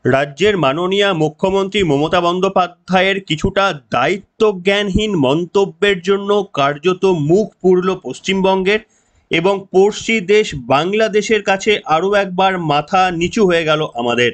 রাজ্যের মাননীয়া মুখ্যমন্ত্রী মমতা বন্দ্যোপাধ্যায়ের কিছুটা দায়িত্বজ্ঞানহীন মন্তব্যের জন্য কার্যত মুখ পুড়ল পশ্চিমবঙ্গের এবং পড়শি দেশ বাংলাদেশের কাছে আরও একবার মাথা নিচু হয়ে গেল আমাদের।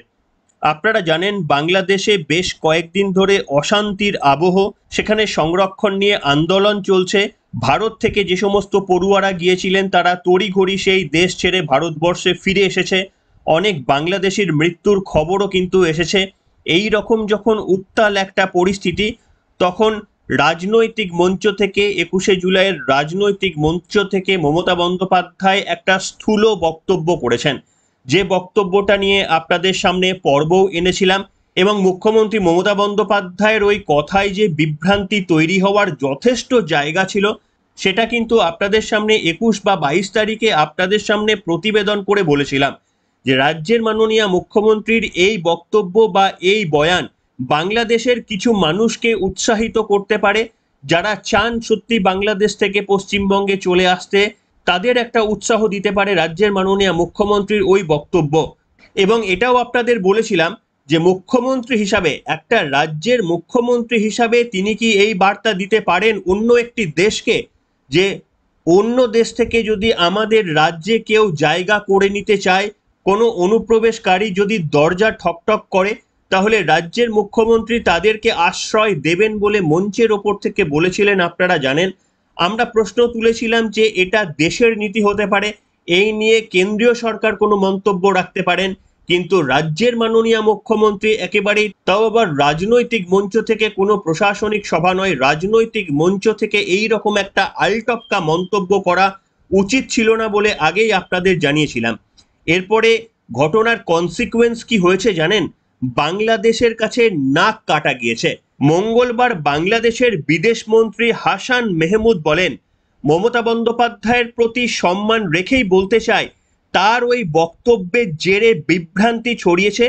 আপনারা জানেন বাংলাদেশে বেশ কয়েকদিন ধরে অশান্তির আবহ, সেখানে সংরক্ষণ নিয়ে আন্দোলন চলছে। ভারত থেকে যে সমস্ত পড়ুয়ারা গিয়েছিলেন তারা তড়িঘড়ি সেই দেশ ছেড়ে ভারতবর্ষে ফিরে এসেছে। অনেক বাংলাদেশির মৃত্যুর খবরও কিন্তু এসেছে। এই রকম যখন উত্তাল একটা পরিস্থিতি, তখন রাজনৈতিক মঞ্চ থেকে ২১শে জুলাইয়ের রাজনৈতিক মঞ্চ থেকে মমতা বন্দ্যোপাধ্যায় একটা স্থূল বক্তব্য করেছেন, যে বক্তব্যটা নিয়ে আপনাদের সামনে পর্বও এনেছিলাম। এবং মুখ্যমন্ত্রী মমতা বন্দ্যোপাধ্যায়ের ওই কথায় যে বিভ্রান্তি তৈরি হওয়ার যথেষ্ট জায়গা ছিল, সেটা কিন্তু আপনাদের সামনে ২১ বা ২২ তারিখে আপনাদের সামনে প্রতিবেদন করে বলেছিলাম যে রাজ্যের মাননীয় মুখ্যমন্ত্রীর এই বক্তব্য বা এই বয়ান বাংলাদেশের কিছু মানুষকে উৎসাহিত করতে পারে, যারা চান সত্যি বাংলাদেশ থেকে পশ্চিমবঙ্গে চলে আসতে, তাদের একটা উৎসাহ দিতে পারে রাজ্যের মাননীয় মুখ্যমন্ত্রীর ওই বক্তব্য। এবং এটাও আপনাদের বলেছিলাম যে মুখ্যমন্ত্রী হিসাবে, একটা রাজ্যের মুখ্যমন্ত্রী হিসাবে তিনি কি এই বার্তা দিতে পারেন অন্য একটি দেশকে, যে অন্য দেশ থেকে যদি আমাদের রাজ্যে কেউ জায়গা করে নিতে চায়, কোনো অনুপ্রবেশকারী যদি দরজা ঠকঠক করে, তাহলে রাজ্যের মুখ্যমন্ত্রী তাদেরকে আশ্রয় দেবেন বলে মঞ্চের ওপর থেকে বলেছিলেন, আপনারা জানেন। আমরা প্রশ্ন তুলেছিলাম যে এটা দেশের নীতি হতে পারে, এই নিয়ে কেন্দ্রীয় সরকার কোনো মন্তব্য রাখতে পারেন, কিন্তু রাজ্যের মাননীয় মুখ্যমন্ত্রী একেবারেই, তাও আবার রাজনৈতিক মঞ্চ থেকে, কোনো প্রশাসনিক সভা নয়, রাজনৈতিক মঞ্চ থেকে এই রকম একটা আলটপকা মন্তব্য করা উচিত ছিল না বলে আগেই আপনাদের জানিয়েছিলাম। এরপরে ঘটনার কনসিকুয়েন্স কি হয়েছে জানেন? বাংলাদেশের কাছে নাক কাটা গিয়েছে। মঙ্গলবার বাংলাদেশের বিদেশ মন্ত্রী হাসান মেহমুদ বলেন, মমতা বন্দ্যোপাধ্যায়ের প্রতি সম্মান রেখেই বলতে চাই, তার ওই বক্তব্যের জেরে বিভ্রান্তি ছড়িয়েছে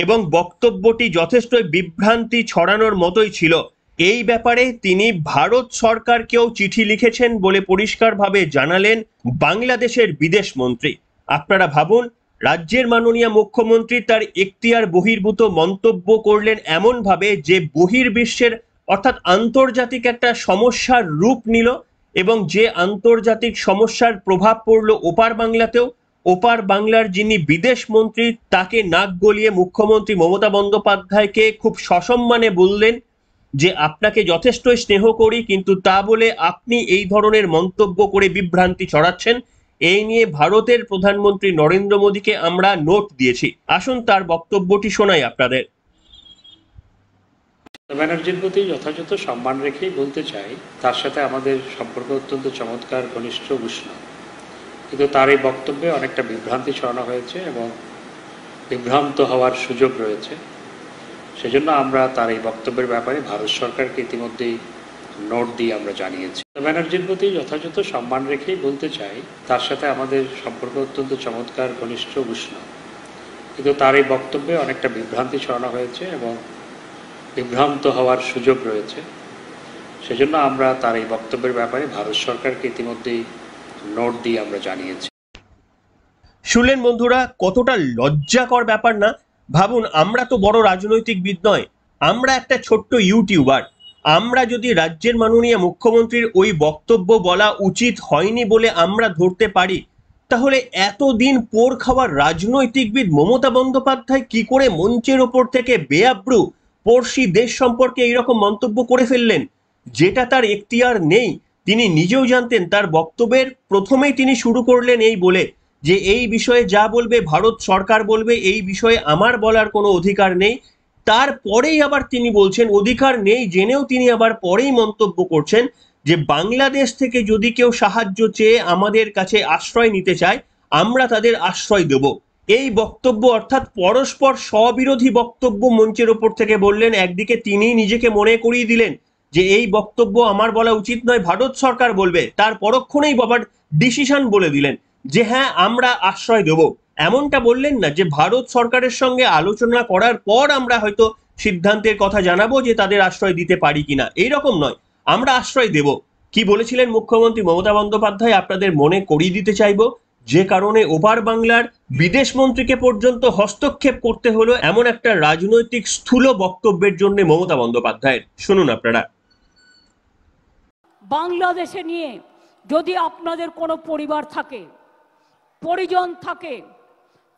এবং বক্তব্যটি যথেষ্ট বিভ্রান্তি ছড়ানোর মতোই ছিল। এই ব্যাপারে তিনি ভারত সরকারকেও চিঠি লিখেছেন বলে পরিষ্কারভাবে জানালেন বাংলাদেশের বিদেশ মন্ত্রী। আপনারা ভাবুন, রাজ্যের মাননীয় মুখ্যমন্ত্রী তার এখতিয়ার বহির্ভূত মন্তব্য করলেন এমনভাবে যে বহির্বিশ্বের, অর্থাৎ আন্তর্জাতিক একটা সমস্যার রূপ নিল, এবং যে আন্তর্জাতিক সমস্যার প্রভাব পড়ল ওপার বাংলাতেও। ওপার বাংলার যিনি বিদেশ মন্ত্রী, তাকে নাক গলিয়ে মুখ্যমন্ত্রী মমতা বন্দ্যোপাধ্যায়কে খুব সসম্মানে বললেন যে আপনাকে যথেষ্ট স্নেহ করি, কিন্তু তা বলে আপনি এই ধরনের মন্তব্য করে বিভ্রান্তি ছড়াচ্ছেন। এই নিয়ে ভারতের প্রধানমন্ত্রী নরেন্দ্র মোদীকে আমরা নোট দিয়েছি। আসুন তার বক্তব্যটি শোনাই আপনাদের। ব্যানার্জির প্রতি যথাযথ সম্মান রেখেই বলতে চাই, তার সাথে আমাদের সম্পর্ক অত্যন্ত চমৎকার, ঘনিষ্ঠ, উষ্ণ, কিন্তু তার এই বক্তব্যে অনেকটা বিভ্রান্তি ছড়ানো হয়েছে এবং বিভ্রান্ত হওয়ার সুযোগ রয়েছে। সেজন্য আমরা তার এই বক্তব্যের ব্যাপারে ভারত সরকারকে ইতিমধ্যেই নোট দিয়ে আমরা জানিয়েছি। ব্যানার্জির প্রতি যথাযথ সম্মান রেখেই বলতে চাই, তার সাথে আমাদের সম্পর্ক অত্যন্ত চমৎকার, ঘনিষ্ঠ, উষ্ণ, কিন্তু তার এই বক্তব্যে অনেকটা বিভ্রান্তি ছড়ানো হয়েছে এবং বিভ্রান্ত হওয়ার সুযোগ রয়েছে। সেজন্য আমরা তার এই বক্তব্যের ব্যাপারে ভারত সরকারকে ইতিমধ্যেই নোট দিয়ে আমরা জানিয়েছি। শুনলেন বন্ধুরা, কতটা লজ্জাকর ব্যাপার না? ভাবুন, আমরা তো বড় রাজনৈতিকবিদ নয়, আমরা একটা ছোট্ট ইউটিউবার। আমরা যদি রাজ্যের মাননীয় মুখ্যমন্ত্রীর ওই বক্তব্য বলা উচিত হয়নি বলে আমরা ধরতে পারি, তাহলে এতদিন পোর খাওয়ার রাজনৈতিকবিদ মমতা বন্দ্যোপাধ্যায় কি করে মঞ্চের ওপর থেকে বেআব্রু পড়শি দেশ সম্পর্কে এইরকম মন্তব্য করে ফেললেন, যেটা তার এখতিয়ার নেই? তিনি নিজেও জানতেন। তার বক্তব্যের প্রথমেই তিনি শুরু করলেন এই বলে যে এই বিষয়ে যা বলবে ভারত সরকার বলবে, এই বিষয়ে আমার বলার কোনো অধিকার নেই। তারপরেই আবার তিনি বলছেন, অধিকার নেই জেনেও তিনি আবার পরেই মন্তব্য করছেন যে বাংলাদেশ থেকে যদি কেউ সাহায্য চেয়ে আমাদের কাছে আশ্রয় নিতে চায়, আমরা তাদের আশ্রয় দেব। এই বক্তব্য, অর্থাৎ পরস্পর স্ববিরোধী বক্তব্য মঞ্চের ওপর থেকে বললেন। একদিকে তিনি নিজেকে মনে করিয়ে দিলেন যে এই বক্তব্য আমার বলা উচিত নয়, ভারত সরকার বলবে, তার পরক্ষণেই বাবার ডিসিশন বলে দিলেন যে হ্যাঁ আমরা আশ্রয় দেব। এমনটা বললেন না যে ভারত সরকারের সঙ্গে আলোচনা করার পর আমরা হয়তো সিদ্ধান্তের কথা জানাবো যে তাদের আশ্রয় দিতে পারি কিনা, এইরকম নয়, আমরা আশ্রয় দেব। কি বলেছিলেন মুখ্যমন্ত্রী মমতা বন্দ্যোপাধ্যায় আপনাদের মনে করিয়ে দিতে চাইবো, যে কারণে ওপার বাংলার বিদেশ মন্ত্রীকে পর্যন্ত হস্তক্ষেপ করতে হলো এমন একটা রাজনৈতিক স্থূল বক্তব্যের জন্য মমতা বন্দ্যোপাধ্যায়ের। শুনুন আপনারা। বাংলাদেশে নিয়ে যদি আপনাদের কোনো পরিবার থাকে, পরিজন থাকে,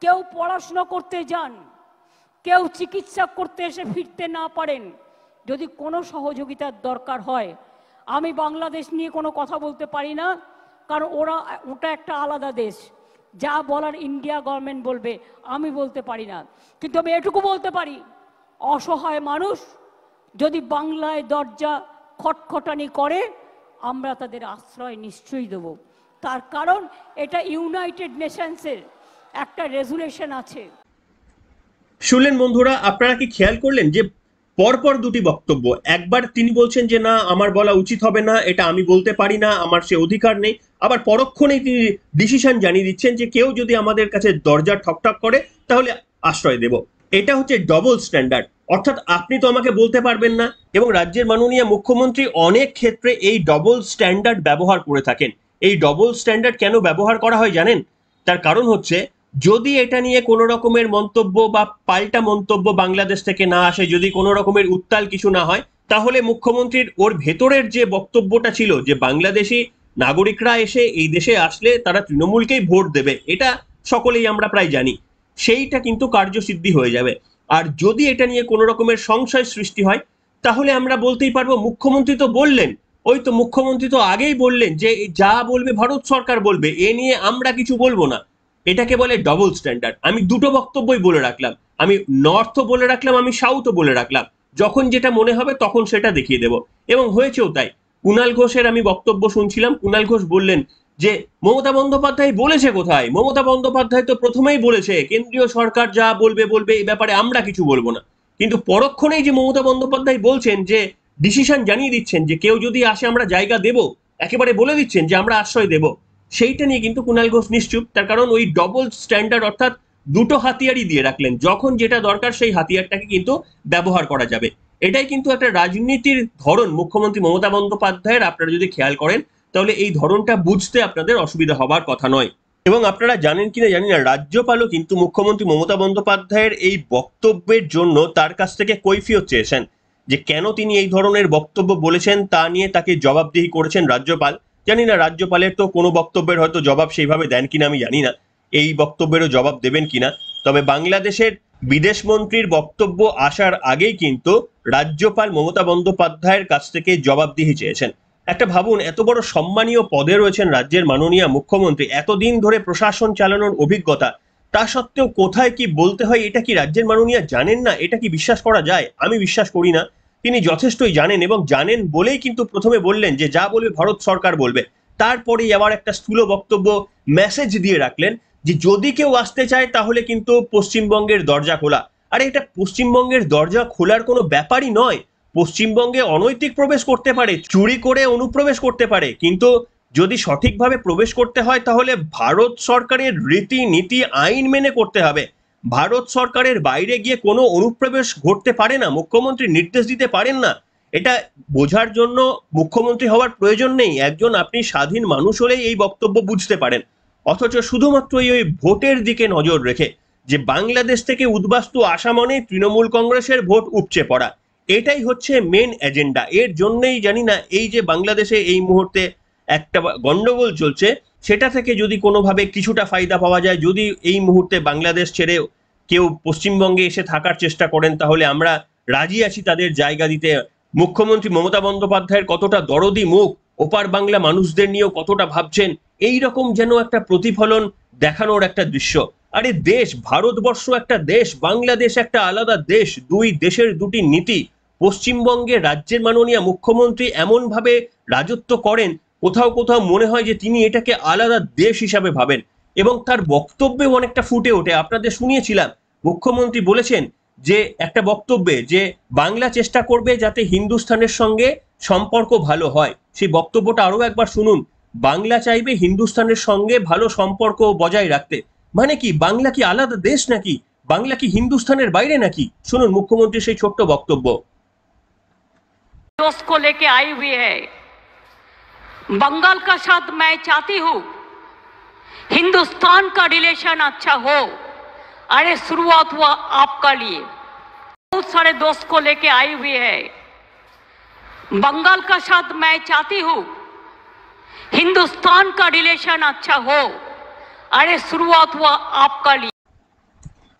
কেউ পড়াশোনা করতে যান, কেউ চিকিৎসা করতে এসে ফিরতে না পারেন, যদি কোনো সহযোগিতার দরকার হয়, আমি বাংলাদেশ নিয়ে কোনো কথা বলতে পারি না, কারণ ওটা একটা আলাদা দেশ। যা বলার ইন্ডিয়া গভর্নমেন্ট বলবে, আমি বলতে পারি না। কিন্তু আমি এটুকু বলতে পারি, অসহায় মানুষ যদি বাংলায় দরজা খটখটানি করে, আমরা তাদের আশ্রয় নিশ্চয়ই দেব। তার কারণ এটা ইউনাইটেড নেশনসের একটা রেজুলেশন আছে। শুনলেন বন্ধুরা, আপনারা কি খেয়াল করলেন যে পরপর দুটি বক্তব্য, একবার তিনি বলছেন যে না আমার বলা উচিত হবে না, এটা আমি বলতে পারি না, আমার সে অধিকার নেই, আবার পরক্ষণেই তিনি ডিসিশন জানিয়ে দিচ্ছেন যে কেউ যদি আমাদের কাছে দরজা ঠকঠক করে তাহলে আশ্রয় দেব। এটা হচ্ছে ডবল স্ট্যান্ডার্ড। অর্থাৎ আপনি তো আমাকে বলতে পারবেন না, এবং রাজ্যের মাননীয় মুখ্যমন্ত্রী অনেক ক্ষেত্রে এই ডবল স্ট্যান্ডার্ড ব্যবহার করে থাকেন। এই ডবল স্ট্যান্ডার্ড কেন ব্যবহার করা হয় জানেন? তার কারণ হচ্ছে, যদি এটা নিয়ে কোনো রকমের মন্তব্য বা পাল্টা মন্তব্য বাংলাদেশ থেকে না আসে, যদি কোনো রকমের উত্তাল কিছু না হয়, তাহলে মুখ্যমন্ত্রীর ওর ভেতরের যে বক্তব্যটা ছিল যে বাংলাদেশি নাগরিকরা এসে এই দেশে আসলে তারা তৃণমূলকেই ভোট দেবে, এটা সকলেই আমরা প্রায় জানি, সেইটা কিন্তু কার্যসিদ্ধি হয়ে যাবে। আর যদি এটা নিয়ে কোনো রকমের সংশয় সৃষ্টি হয়, তাহলে আমরা বলতেই পারবো মুখ্যমন্ত্রী তো বললেন, ওই তো মুখ্যমন্ত্রী তো আগেই বললেন যে যা বলবে ভারত সরকার বলবে, এ নিয়ে আমরা কিছু বলবো না। এটাকে বলে ডবল স্ট্যান্ডার্ড। আমি দুটো বক্তব্যই বলে রাখলাম, আমি নর্থও বলে রাখলাম, আমি সাউথও বলে রাখলাম, যখন যেটা মনে হবে তখন সেটা দেখিয়ে দেব। এবং হয়েছেও তাই। কুণাল ঘোষের আমি বক্তব্য শুনছিলাম, কুণাল ঘোষ বললেন যে মমতা বন্দ্যোপাধ্যায় বলেছে কোথায়? মমতা বন্দ্যোপাধ্যায় তো প্রথমেই বলেছে কেন্দ্রীয় সরকার যা বলবে বলবে, এই ব্যাপারে আমরা কিছু বলবো না। কিন্তু পরক্ষণেই যে মমতা বন্দ্যোপাধ্যায় বলছেন যে ডিসিশন জানিয়ে দিচ্ছেন যে কেউ যদি আসে আমরা জায়গা দেব, একেবারে বলে দিচ্ছেন যে আমরা আশ্রয় দেব, সেইটা নিয়ে কিন্তু কুণাল ঘোষ নিশ্চুপ। তার কারণ ওই ডবল স্ট্যান্ডার্ড, অর্থাৎ দুটো হাতিয়ারই দিয়ে রাখলেন, যখন যেটা দরকার সেই হাতিয়ারটাকে কিন্তু ব্যবহার করা যাবে। এটাই কিন্তু একটা রাজনীতির ধরন মুখ্যমন্ত্রী মমতা বন্দ্যোপাধ্যায়ের। আপনারা যদি খেয়াল করেন তাহলে এই ধরনটা বুঝতে আপনাদের অসুবিধা হবার কথা নয়। এবং আপনারা জানেন কিনা জানি না, রাজ্যপালও কিন্তু মুখ্যমন্ত্রী মমতা বন্দ্যোপাধ্যায়ের এই বক্তব্যের জন্য তার কাছ থেকে কৈফিয়ত চেয়েছেন, যে কেন তিনি এই ধরনের বক্তব্য বলেছেন তা নিয়ে তাকে জবাবদিহি করেছেন রাজ্যপাল। জানি না রাজ্যপালের তো কোনো বক্তব্যের হয়তো জবাব সেইভাবে দেন কিনা আমি জানি না, এই বক্তব্যেরও জবাব দেবেন কিনা। তবে বাংলাদেশের বিদেশ মন্ত্রীর বক্তব্য আসার আগেই কিন্তু রাজ্যপাল মমতা বন্দ্যোপাধ্যায়ের কাছ থেকে জবাবদিহি চেয়েছেন। একটা ভাবুন, এত বড় সম্মানীয় পদে রয়েছেন রাজ্যের মাননীয় মুখ্যমন্ত্রী, এতদিন ধরে প্রশাসন চালানোর অভিজ্ঞতা, তা সত্ত্বেও কোথায় কি বলতে হয় এটা কি রাজ্যের মাননীয় জানেন না? এটা কি বিশ্বাস করা যায়? আমি বিশ্বাস করি না। তিনি যথেষ্টই জানেন, এবং জানেন বলেই কিন্তু প্রথমে বললেন যে যা বলবে ভারত সরকার বলবে। তারপরেই আবার একটা স্থূল বক্তব্য মেসেজ দিয়ে রাখলেন যে যদি কেউ আসতে চায় তাহলে কিন্তু পশ্চিমবঙ্গের দরজা খোলা। আরে এটা পশ্চিমবঙ্গের দরজা খোলার কোনো ব্যাপারই নয়। পশ্চিমবঙ্গে অনৈতিক প্রবেশ করতে পারে, চুরি করে অনুপ্রবেশ করতে পারে, কিন্তু যদি সঠিকভাবে প্রবেশ করতে হয় তাহলে ভারত সরকারের রীতি নীতি আইন মেনে করতে হবে। ভারত সরকারের বাইরে গিয়ে কোনো অনুপ্রবেশ ঘটতে পারে না, মুখ্যমন্ত্রী নির্দেশ দিতে পারেন না। এটা বোঝার জন্য মুখ্যমন্ত্রী হওয়ার প্রয়োজন নেই, একজন আপনি স্বাধীন মানুষ হলেই এই বক্তব্য বুঝতে পারেন। অথচ শুধুমাত্র ওই ভোটের দিকে নজর রেখে, যে বাংলাদেশ থেকে উদ্বাস্তু আসা মানে তৃণমূল কংগ্রেসের ভোট উপচে পড়া, এটাই হচ্ছে মেন এজেন্ডা। এর জন্যই জানি না এই যে বাংলাদেশে এই মুহূর্তে একটা গন্ডগোল চলছে, সেটা থেকে যদি কোনোভাবে কিছুটা ফায়দা পাওয়া যায়, যদি এই মুহূর্তে বাংলাদেশ ছেড়ে কেউ পশ্চিমবঙ্গে এসে থাকার চেষ্টা করেন, তাহলে আমরা রাজি আছি তাদের জায়গা দিতে। মুখ্যমন্ত্রী মমতা বন্দ্যোপাধ্যায়ের কতটা দরদি মুখ, ওপার বাংলা মানুষদের নিয়েও কতটা ভাবছেন, এই রকম যেন একটা প্রতিফলন দেখানোর একটা দৃশ্য। আরে দেশ, ভারতবর্ষ একটা দেশ, বাংলাদেশ একটা আলাদা দেশ, দুই দেশের দুটি নীতি। পশ্চিমবঙ্গে রাজ্যের মাননীয় মুখ্যমন্ত্রী এমন ভাবে রাজত্ব করেন, কোথাও কোথাও মনে হয় যে তিনি এটাকে আলাদা দেশ হিসাবে ভাবেন। এবং তার বক্তব্যেও অনেকটা ফুটে ওঠে, আপনাদের শুনিয়েছিলাম। মুখ্যমন্ত্রী বলেছেন যে একটা বক্তব্যে যে বাংলা চেষ্টা করবে যাতে হিন্দুস্তানের সঙ্গে সম্পর্ক ভালো হয়। সেই বক্তব্যটা আরো একবার শুনুন, বাংলা চাইবে হিন্দুস্তানের সঙ্গে ভালো সম্পর্ক বজায় রাখতে। মানে কি, বাংলা কি আলাদা দেশ নাকি? বাংলা কি হিন্দুস্তানের বাইরে নাকি? শুনুন মুখ্যমন্ত্রীর সেই ছোট্ট বক্তব্য। दोस्त को लेके आई हुई है। बंगाल का साथ मैं चाहती हूं हिंदुस्तान का रिलेशन अच्छा हो। अरे शुरुआत हुआ आपका लिए, बहुत सारे दोस्त को लेके आई हुई है। बंगाल का साथ मैं चाहती हूँ हिंदुस्तान का रिलेशन अच्छा हो। अरे शुरुआत हुआ आपका लिए।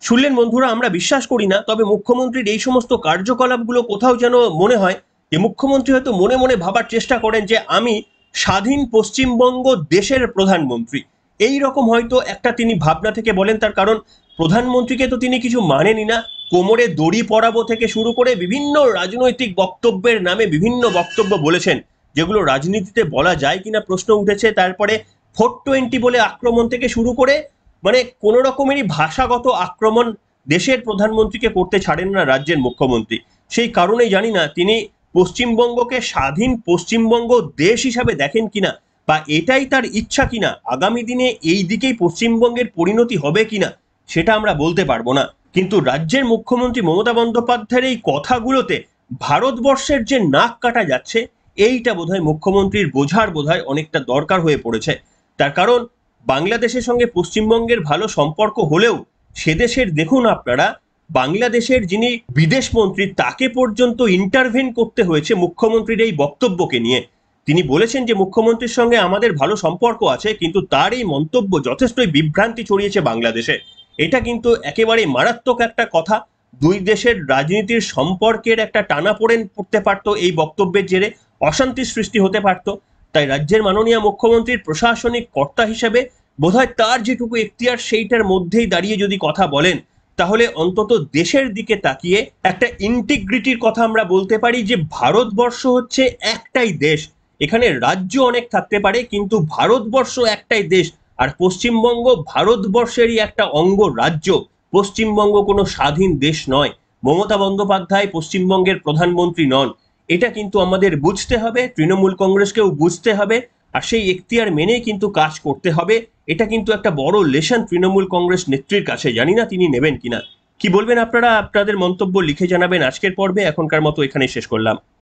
শুনলেন বন্ধুরা, আমরা বিশ্বাস করি না, তবে মুখ্যমন্ত্রীর এই সমস্ত কার্যকলাপগুলো কোথাও যেন মনে হয় যে মুখ্যমন্ত্রী হয়তো মনে মনে ভাবার চেষ্টা করেন যে আমি স্বাধীন পশ্চিমবঙ্গ দেশের প্রধানমন্ত্রী। এই রকম হয়তো একটা তিনি ভাবনা থেকে বলেন, তার কারণ প্রধানমন্ত্রীকে তো তিনি কিছু মানেনই না। কোমরে দড়ি পরাবো থেকে শুরু করে বিভিন্ন রাজনৈতিক বক্তব্যের নামে বিভিন্ন বক্তব্য বলেছেন, যেগুলো রাজনীতিতে বলা যায় কিনা প্রশ্ন উঠেছে। তারপরে 420 বলে আক্রমণ থেকে শুরু করে মানে কোন রকমেরই ভাষাগত আক্রমণ দেশের প্রধানমন্ত্রীকে করতে ছাড়েন না রাজ্যের মুখ্যমন্ত্রী। সেই কারণেই জানি না তিনি পশ্চিমবঙ্গকে স্বাধীন পশ্চিমবঙ্গ দেশ হিসাবে দেখেন কিনা, বা এটাই তার ইচ্ছা কিনা, আগামী দিনে এই দিকেই পশ্চিমবঙ্গের পরিণতি হবে কিনা সেটা আমরা বলতে পারবো না। কিন্তু রাজ্যের মুখ্যমন্ত্রী মমতা বন্দ্যোপাধ্যায়ের এই কথাগুলোতে ভারতবর্ষের যে নাক কাটা যাচ্ছে, এইটা বোধহয় মুখ্যমন্ত্রীর বোঝার বোধহয় অনেকটা দরকার হয়ে পড়েছে। তার কারণ বাংলাদেশের সঙ্গে পশ্চিমবঙ্গের ভালো সম্পর্ক হলেও সেদেশের দেখুন আপনারা, বাংলাদেশের যিনি বিদেশ মন্ত্রী তাকে পর্যন্ত ইন্টারভেন করতে হয়েছে মুখ্যমন্ত্রীর এই বক্তব্যকে নিয়ে। তিনি বলেছেন যে মুখ্যমন্ত্রীর সঙ্গে আমাদের ভালো সম্পর্ক আছে, কিন্তু তার এই মন্তব্য যথেষ্টই বিভ্রান্তি ছড়িয়েছে বাংলাদেশে। এটা কিন্তু একেবারে মারাত্মক একটা কথা। দুই দেশের রাজনীতির সম্পর্কের একটা টানাপোড়েন পড়তে পারতো এই বক্তব্যের জেরে, অশান্তির সৃষ্টি হতে পারতো। তাই রাজ্যের মাননীয় মুখ্যমন্ত্রীর প্রশাসনিক কর্তা হিসেবে বোধহয় তার যেটুকু এখতিয়ার সেইটার মধ্যেই দাঁড়িয়ে যদি কথা বলেন, তাহলে অন্তত দেশের দিকে তাকিয়ে একটা ইন্টিগ্রিটির কথা আমরা বলতে পারি যে ভারতবর্ষ হচ্ছে একটাই দেশ। এখানে রাজ্য অনেক থাকতে পারে, কিন্তু ভারতবর্ষ একটাই দেশ। আর পশ্চিমবঙ্গ ভারতবর্ষেরই একটা অঙ্গ রাজ্য। পশ্চিমবঙ্গ কোনো স্বাধীন দেশ নয়। মমতা বন্দ্যোপাধ্যায় পশ্চিমবঙ্গের প্রধানমন্ত্রী নন। এটা কিন্তু আমাদের বুঝতে হবে, তৃণমূল কংগ্রেসকেও বুঝতে হবে, আর সেই এখতিয়ার মেনেই কিন্তু কাজ করতে হবে। এটা কিন্তু একটা বড় লেসন তৃণমূল কংগ্রেস নেত্রীর কাছে, জানি না তিনি নেবেন কিনা। কি বলবেন আপনারা? আপনাদের মন্তব্য লিখে জানাবেন আজকের পর্বে। এখনকার মতো এখানেই শেষ করলাম।